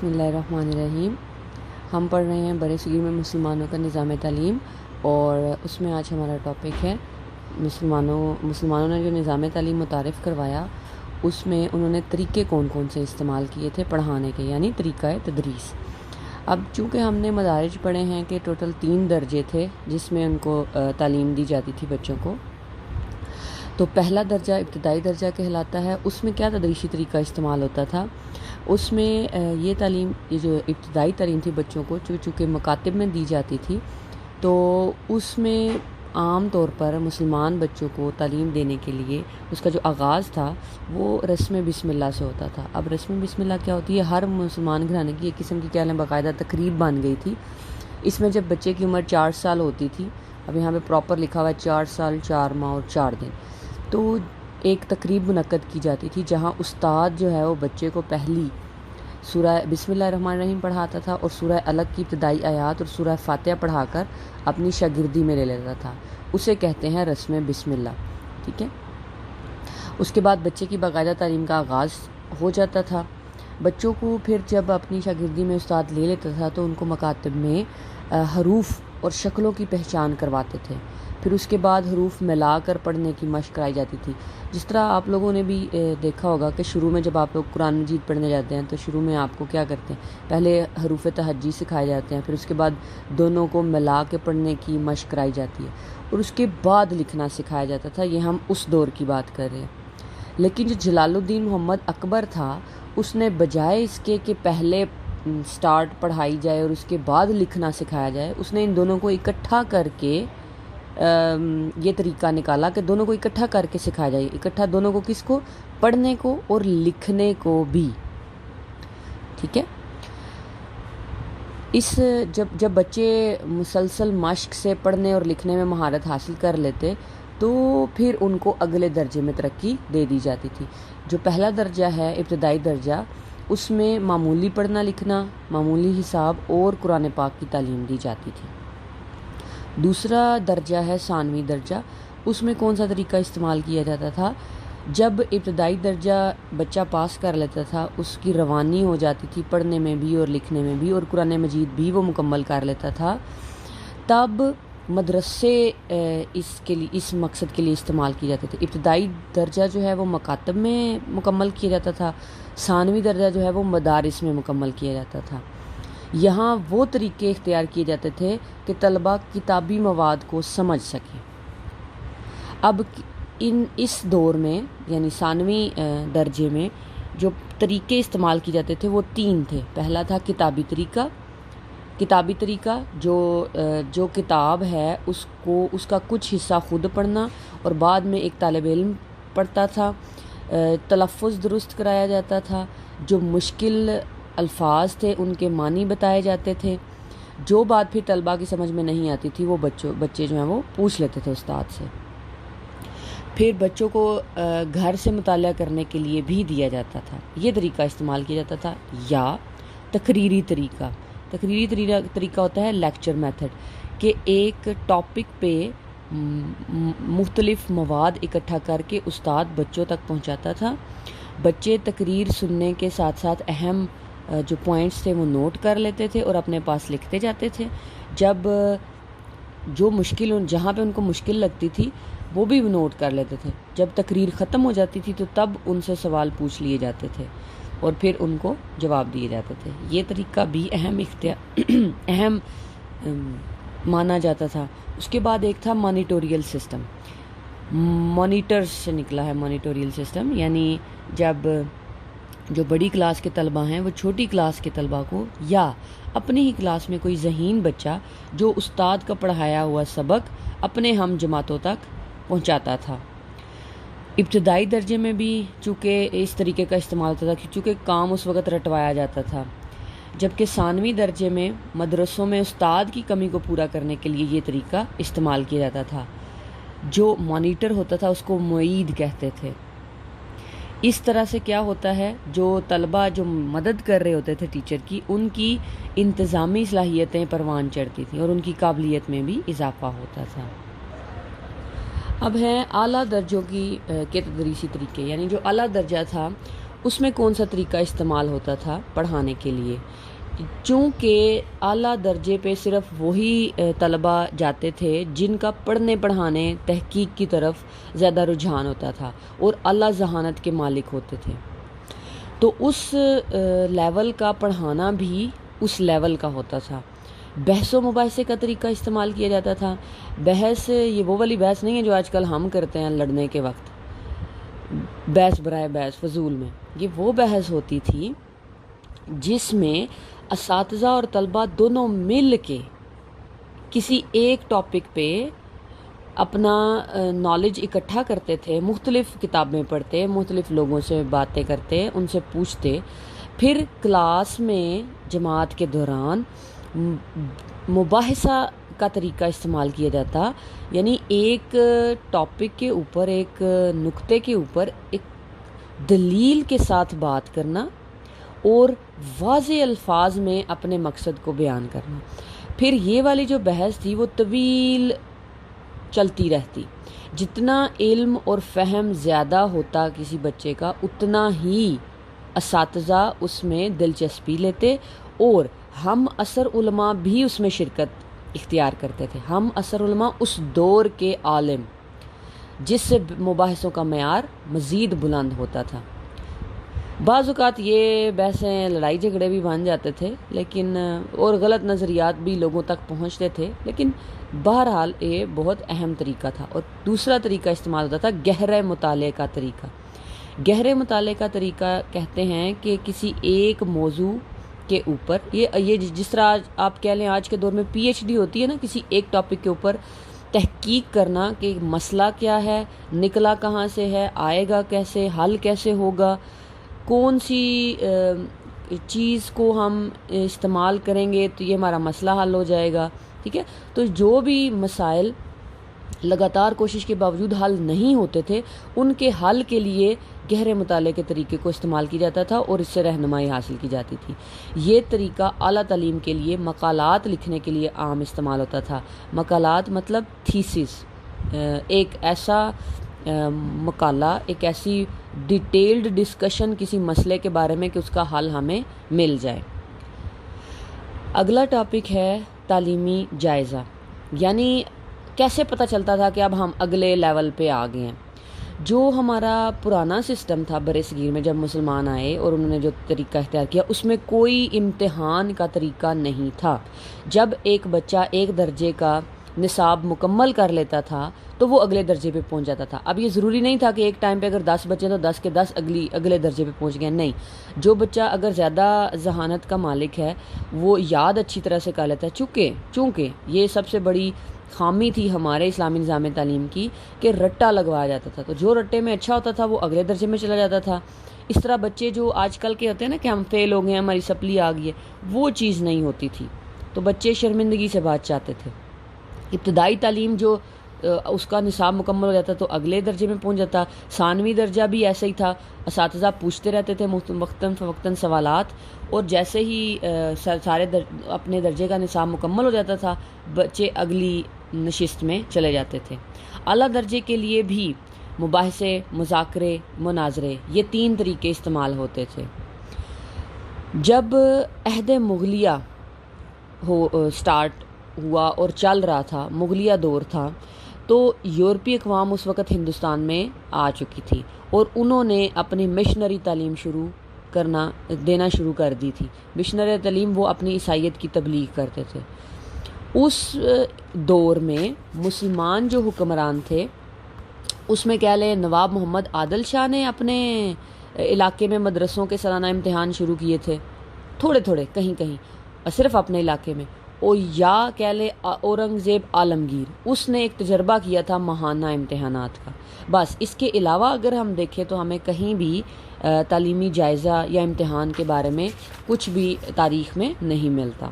بسم اللہ الرحمن الرحیم۔ ہم پڑھ رہے ہیں برِ صغیر میں مسلمانوں کا نظام تعلیم، اور اس میں آج ہمارا ٹاپک ہے مسلمانوں نے جو نظام تعلیم متعارف کروایا، اس میں انہوں نے طریقے کون کون سے استعمال کیے تھے پڑھانے کے، یعنی طریقہ تدریس۔ اب چونکہ ہم نے مدارج پڑھے ہیں کہ ٹوٹل 3 درجے تھے جس میں ان کو تعلیم دی جاتی تھی بچوں کو، تو پہلا درجہ ابتدائی درجہ کہلاتا ہے۔ اس میں کیا تدریسی طریقہ استعمال ہوتا تھا؟ اس میں یہ جو ابتدائی تعلیم تھی بچوں کو چونکہ مکاتب میں دی جاتی تھی، تو اس میں عام طور پر مسلمان بچوں کو تعلیم دینے کے لیے اس کا جو آغاز تھا وہ رسم بسم اللہ سے ہوتا تھا۔ اب رسم بسم اللہ کیا ہوتی ہے؟ ہر مسلمان گھرانے کی ایک قسم کی کیا باقاعدہ تقریب بن گئی تھی۔ اس میں جب بچے کی عمر 4 سال ہوتی تھی، اب یہاں پہ پراپر لکھا ہوا ہے 4 سال 4 ماہ اور 4 دن، تو ایک تقریب منعقد کی جاتی تھی جہاں استاد جو ہے وہ بچے کو پہلی سورہ بسم اللہ الرحمن الرحیم پڑھاتا تھا اور سورہ الگ کی ابتدائی آیات اور سورہ فاتحہ پڑھا کر اپنی شاگردی میں لے لیتا تھا۔ اسے کہتے ہیں رسم بسم اللہ، ٹھیک ہے۔ اس کے بعد بچے کی باقاعدہ تعلیم کا آغاز ہو جاتا تھا۔ بچوں کو پھر جب اپنی شاگردی میں استاد لے لیتا تھا تو ان کو مکاتب میں حروف اور شکلوں کی پہچان کرواتے تھے۔ پھر اس کے بعد حروف ملا کر پڑھنے کی مشق کرائی جاتی تھی۔ جس طرح آپ لوگوں نے بھی دیکھا ہوگا کہ شروع میں جب آپ لوگ قرآن مجید پڑھنے جاتے ہیں تو شروع میں آپ کو کیا کرتے ہیں؟ پہلے حروف تہجی سکھائے جاتے ہیں، پھر اس کے بعد دونوں کو ملا کے پڑھنے کی مشق کرائی جاتی ہے، اور اس کے بعد لکھنا سکھایا جاتا تھا۔ یہ ہم اس دور کی بات کر رہے ہیں۔ لیکن جو جلال الدین محمد اکبر تھا، اس نے بجائے اس کے کہ پہلے سٹارٹ پڑھائی جائے اور اس کے بعد لکھنا سکھایا جائے، اس نے ان دونوں کو اکٹھا کر کے یہ طریقہ نکالا کہ دونوں کو اکٹھا کر کے سکھایا جائے۔ اکٹھا دونوں کو، کس کو؟ پڑھنے کو اور لکھنے کو بھی، ٹھیک ہے۔ جب بچے مسلسل مشق سے پڑھنے اور لکھنے میں مہارت حاصل کر لیتے تو پھر ان کو اگلے درجے میں ترقی دے دی جاتی تھی۔ جو پہلا درجہ ہے ابتدائی درجہ، اس میں معمولی پڑھنا لکھنا، معمولی حساب اور قرآن پاک کی تعلیم دی جاتی تھی۔ دوسرا درجہ ہے ثانوی درجہ۔ اس میں کون سا طریقہ استعمال کیا جاتا تھا؟ جب ابتدائی درجہ بچہ پاس کر لیتا تھا، اس کی روانی ہو جاتی تھی پڑھنے میں بھی اور لکھنے میں بھی، اور قرآن مجید بھی وہ مکمل کر لیتا تھا، تب مدرسے اس مقصد کے لیے استعمال کیے جاتے تھے۔ ابتدائی درجہ جو ہے وہ مکاتب میں مکمل کیا جاتا تھا، ثانوی درجہ جو ہے وہ مدارس میں مکمل کیا جاتا تھا۔ یہاں وہ طریقے اختیار کیے جاتے تھے کہ طلباء کتابی مواد کو سمجھ سکیں۔ اب اس دور میں یعنی ثانوی درجے میں جو طریقے استعمال کیے جاتے تھے وہ 3 تھے۔ پہلا تھا کتابی طریقہ جو کتاب ہے اس کا کچھ حصہ خود پڑھنا اور بعد میں ایک طالب علم پڑھتا تھا۔ تلفظ درست کرایا جاتا تھا، جو مشکل الفاظ تھے ان کے معنی بتائے جاتے تھے، جو بات پھر طلباء کی سمجھ میں نہیں آتی تھی وہ بچے جو ہیں وہ پوچھ لیتے تھے استاد سے۔ پھر بچوں کو گھر سے مطالعہ کرنے کے لیے بھی دیا جاتا تھا۔ یہ طریقہ استعمال کیا جاتا تھا۔ یا تقریری طریقہ ہوتا ہے لیکچر میتھڈ، کہ ایک ٹاپک پہ مختلف مواد اکٹھا کر کے استاد بچوں تک پہنچاتا تھا۔ بچے تقریر سننے کے ساتھ ساتھ اہم جو پوائنٹس تھے وہ نوٹ کر لیتے تھے اور اپنے پاس لکھتے جاتے تھے۔ جہاں پہ ان کو مشکل لگتی تھی وہ بھی نوٹ کر لیتے تھے۔ جب تقریر ختم ہو جاتی تھی تو تب ان سے سوال پوچھ لیے جاتے تھے اور پھر ان کو جواب دیے جاتے تھے۔ یہ طریقہ بھی اہم مانا جاتا تھا۔ اس کے بعد ایک تھا مانیٹوریل سسٹم، مانیٹر سے نکلا ہے مانیٹوریل سسٹم، یعنی جب جو بڑی کلاس کے طلباء ہیں وہ چھوٹی کلاس کے طلباء کو یا اپنی ہی کلاس میں کوئی ذہین بچہ جو استاد کا پڑھایا ہوا سبق اپنے ہم جماعتوں تک پہنچاتا تھا۔ ابتدائی درجے میں بھی چونکہ اس طریقے کا استعمال ہوتا تھا چونکہ کام اس وقت رٹوایا جاتا تھا، جبکہ ثانوی درجے میں مدرسوں میں استاد کی کمی کو پورا کرنے کے لیے یہ طریقہ استعمال کیا جاتا تھا۔ جو مانیٹر ہوتا تھا اس کو معید کہتے تھے۔ اس طرح سے کیا ہوتا ہے، جو طلباء جو مدد کر رہے ہوتے تھے ٹیچر کی، ان کی انتظامی صلاحیتیں پروان چڑھتی تھیں اور ان کی قابلیت میں بھی اضافہ ہوتا تھا۔ اب ہیں اعلیٰ درجوں کے تدریسی طریقے، یعنی جو اعلیٰ درجہ تھا اس میں کون سا طریقہ استعمال ہوتا تھا پڑھانے کے لیے. چونکہ اعلیٰ درجے پہ صرف وہی طلبہ جاتے تھے جن کا پڑھنے پڑھانے تحقیق کی طرف زیادہ رجحان ہوتا تھا اور اعلیٰ ذہانت کے مالک ہوتے تھے، تو اس لیول کا پڑھانا بھی اس لیول کا ہوتا تھا. بحث و مباحثے کا طریقہ استعمال کیا جاتا تھا. بحث یہ وہ والی بحث نہیں ہے جو آج کل ہم کرتے ہیں لڑنے کے وقت، بحث برائے بحث فضول میں. یہ وہ بحث ہوتی تھی جس میں اساتذہ اور طلبہ دونوں مل کے کسی ایک ٹاپک پہ اپنا نالج اکٹھا کرتے تھے، مختلف کتابیں پڑھتے، مختلف لوگوں سے باتیں کرتے، ان سے پوچھتے، پھر کلاس میں جماعت کے دوران مباحثہ کا طریقہ استعمال کیا جاتا. یعنی ایک ٹاپک کے اوپر، ایک نقطے کے اوپر ایک دلیل کے ساتھ بات کرنا اور واضح الفاظ میں اپنے مقصد کو بیان کرنا. پھر یہ والی جو بحث تھی وہ طویل چلتی رہتی. جتنا علم اور فہم زیادہ ہوتا کسی بچے کا، اتنا ہی اساتذہ اس میں دلچسپی لیتے اور ہم عصر علماء بھی اس میں شرکت اختیار کرتے تھے. ہم عصر علماء اس دور کے عالم جس سے مباحثوں کا معیار مزید بلند ہوتا تھا. بعض اوقات یہ بحثیں لڑائی جھگڑے بھی بن جاتے تھے، لیکن اور غلط نظریات بھی لوگوں تک پہنچتے تھے، لیکن بہرحال یہ بہت اہم طریقہ تھا. اور دوسرا طریقہ استعمال ہوتا تھا گہرے مطالعے کا طریقہ. گہرے مطالعے کا طریقہ کہتے ہیں کہ کسی ایک موضوع کے اوپر، یہ جس طرح آپ کہہ لیں آج کے دور میں پی ایچ ڈی ہوتی ہے نا، کسی ایک ٹاپک کے اوپر تحقیق کرنا کہ مسئلہ کیا ہے، نکلا کہاں سے ہے، آئے گا کیسے، حل کیسے ہوگا، کون سی چیز کو ہم استعمال کریں گے تو یہ ہمارا مسئلہ حل ہو جائے گا. ٹھیک ہے، تو جو بھی مسائل لگاتار کوشش کے باوجود حل نہیں ہوتے تھے، ان کے حل کے لیے گہرے مطالعے کے طریقے کو استعمال کیا جاتا تھا اور اس سے رہنمائی حاصل کی جاتی تھی. یہ طریقہ اعلیٰ تعلیم کے لیے مقالات لکھنے کے لیے عام استعمال ہوتا تھا. مقالات مطلب تھیسس، ایک ایسا مقالہ، ایک ایسی ڈیٹیلڈ ڈسکشن کسی مسئلے کے بارے میں کہ اس کا حل ہمیں مل جائے. اگلا ٹاپک ہے تعلیمی جائزہ. یعنی کیسے پتہ چلتا تھا کہ اب ہم اگلے لیول پہ آ گئے ہیں. جو ہمارا پرانا سسٹم تھا برِ صغیر میں، جب مسلمان آئے اور انہوں نے جو طریقہ اختیار کیا، اس میں کوئی امتحان کا طریقہ نہیں تھا. جب ایک بچہ ایک درجے کا نصاب مکمل کر لیتا تھا تو وہ اگلے درجے پہ پہنچ جاتا تھا. اب یہ ضروری نہیں تھا کہ ایک ٹائم پہ اگر 10 بچے تو 10 کے 10 اگلے درجے پہ پہنچ گئے. نہیں، جو بچہ اگر زیادہ ذہانت کا مالک ہے وہ یاد اچھی طرح سے کر لیتا ہے. چونکہ یہ سب سے بڑی خامی تھی ہمارے اسلامی نظام تعلیم کی کہ رٹا لگوایا جاتا تھا، تو جو رٹے میں اچھا ہوتا تھا وہ اگلے درجے میں چلا جاتا تھا. اس طرح بچے جو آج کل کے ہوتے ہیں نا کہ ہم فیل ہو گئے ہیں، ہماری سپلی آ گئی ہے، وہ چیز نہیں ہوتی تھی. تو بچے شرمندگی سے بات چاہتے تھے. ابتدائی تعلیم جو اس کا نصاب مکمل ہو جاتا تو اگلے درجے میں پہنچ جاتا. ثانوی درجہ بھی ایسا ہی تھا، اساتذہ پوچھتے رہتے تھے وقتاً فوقتاً سوالات، اور جیسے ہی سارے اپنے درجے کا نصاب مکمل ہو جاتا تھا بچے اگلی نشست میں چلے جاتے تھے. اعلیٰ درجے کے لیے بھی مباحثے، مذاکرے، مناظرے، یہ 3 طریقے استعمال ہوتے تھے. جب عہد مغلیہ سٹارٹ ہوا اور چل رہا تھا، مغلیہ دور تھا، تو یورپی اقوام اس وقت ہندوستان میں آ چکی تھی اور انہوں نے اپنی مشنری تعلیم دینا شروع کر دی تھی. مشنری تعلیم وہ اپنی عیسائیت کی تبلیغ کرتے تھے. اس دور میں مسلمان جو حکمران تھے، اس میں کہہ لیں نواب محمد عادل شاہ نے اپنے علاقے میں مدرسوں کے سالانہ امتحان شروع کیے تھے، تھوڑے کہیں صرف اپنے علاقے میں. اور یا کہہ لیں اورنگزیب عالمگیر، اس نے ایک تجربہ کیا تھا ماہانہ امتحانات کا. بس اس کے علاوہ اگر ہم دیکھیں تو ہمیں کہیں بھی تعلیمی جائزہ یا امتحان کے بارے میں کچھ بھی تاریخ میں نہیں ملتا.